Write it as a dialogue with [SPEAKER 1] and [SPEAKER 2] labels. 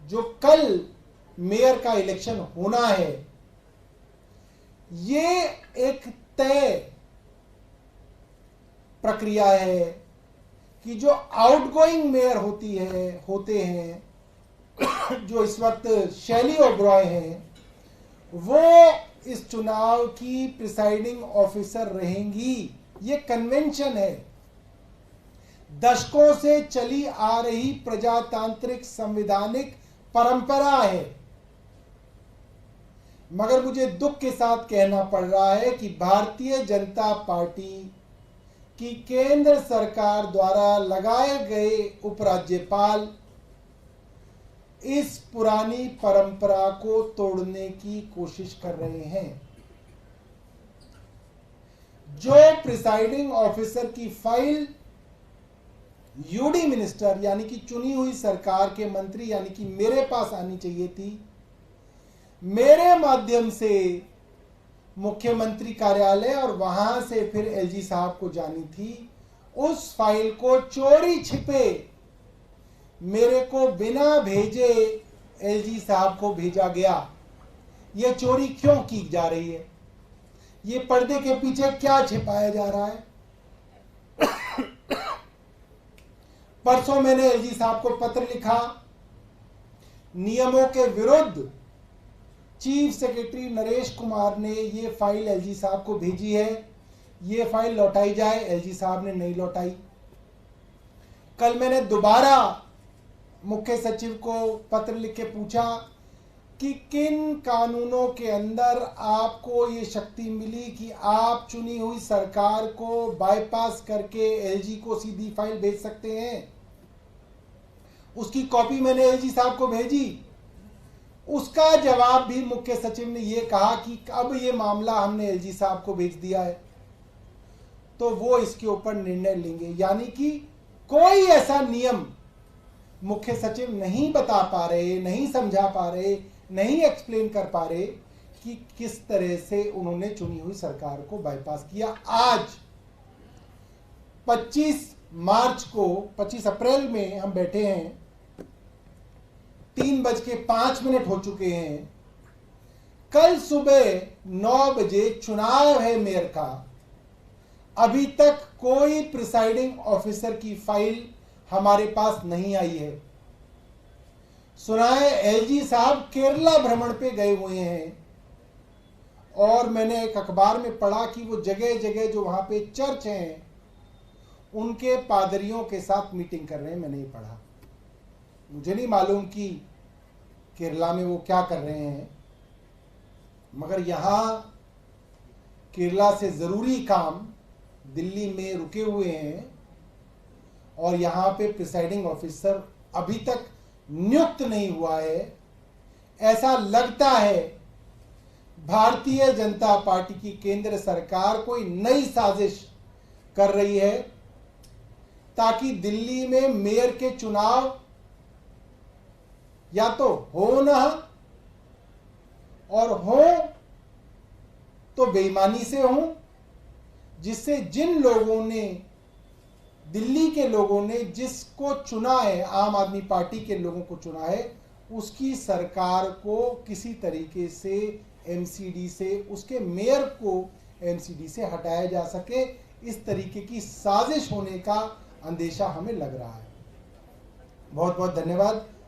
[SPEAKER 1] जो कल मेयर का इलेक्शन होना है, ये एक तय प्रक्रिया है कि जो आउटगोइंग मेयर होते हैं, जो इस वक्त शैली ओबरॉय हैं, वो इस चुनाव की प्रिसाइडिंग ऑफिसर रहेंगी। ये कन्वेंशन है, दशकों से चली आ रही प्रजातांत्रिक संवैधानिक परंपरा है। मगर मुझे दुख के साथ कहना पड़ रहा है कि भारतीय जनता पार्टी की केंद्र सरकार द्वारा लगाए गए उपराज्यपाल इस पुरानी परंपरा को तोड़ने की कोशिश कर रहे हैं। जो प्रिसाइडिंग ऑफिसर की फाइल यूडी मिनिस्टर यानी कि चुनी हुई सरकार के मंत्री यानी कि मेरे पास आनी चाहिए थी, मेरे माध्यम से मुख्यमंत्री कार्यालय और वहां से फिर एलजी साहब को जानी थी, उस फाइल को चोरी छिपे मेरे को बिना भेजे एलजी साहब को भेजा गया। यह चोरी क्यों की जा रही है? ये पर्दे के पीछे क्या छिपाया जा रहा है? परसों मैंने एलजी साहब को पत्र लिखा, नियमों के विरुद्ध चीफ सेक्रेटरी नरेश कुमार ने ये फाइल एलजी साहब को भेजी है, ये फाइल लौटाई जाए। एलजी साहब ने नहीं लौटाई। कल मैंने दोबारा मुख्य सचिव को पत्र लिख के पूछा कि किन कानूनों के अंदर आपको ये शक्ति मिली कि आप चुनी हुई सरकार को बाईपास करके एलजी को सीधी फाइल भेज सकते हैं। उसकी कॉपी मैंने एलजी साहब को भेजी। उसका जवाब भी मुख्य सचिव ने यह कहा कि अब ये मामला हमने एलजी साहब को भेज दिया है, तो वो इसके ऊपर निर्णय लेंगे। यानी कि कोई ऐसा नियम मुख्य सचिव नहीं बता पा रहे, नहीं समझा पा रहे, नहीं एक्सप्लेन कर पा रहे कि किस तरह से उन्होंने चुनी हुई सरकार को बाईपास किया। आज 25 अप्रैल में हम बैठे हैं, 3:05 हो चुके हैं। कल सुबह 9 बजे चुनाव है मेयर का, अभी तक कोई प्रिसाइडिंग ऑफिसर की फाइल हमारे पास नहीं आई है। सुना है एलजी साहब केरला भ्रमण पे गए हुए हैं और मैंने एक अखबार में पढ़ा कि वो जगह जगह जो वहां पे चर्च हैं उनके पादरियों के साथ मीटिंग कर रहे हैं। मैंने ये पढ़ा, मुझे नहीं मालूम कि केरला में वो क्या कर रहे हैं, मगर यहां केरला से जरूरी काम दिल्ली में रुके हुए हैं और यहां पे प्रिसाइडिंग ऑफिसर अभी तक नियुक्त नहीं हुआ है। ऐसा लगता है भारतीय जनता पार्टी की केंद्र सरकार कोई नई साजिश कर रही है ताकि दिल्ली में मेयर के चुनाव या तो हो ना, और हो तो बेईमानी से हो, जिससे जिन लोगों ने, दिल्ली के लोगों ने जिसको चुना है, आम आदमी पार्टी के लोगों को चुना है, उसकी सरकार को किसी तरीके से एमसीडी से, उसके मेयर को एमसीडी से हटाया जा सके। इस तरीके की साजिश होने का अंदेशा हमें लग रहा है। बहुत बहुत धन्यवाद।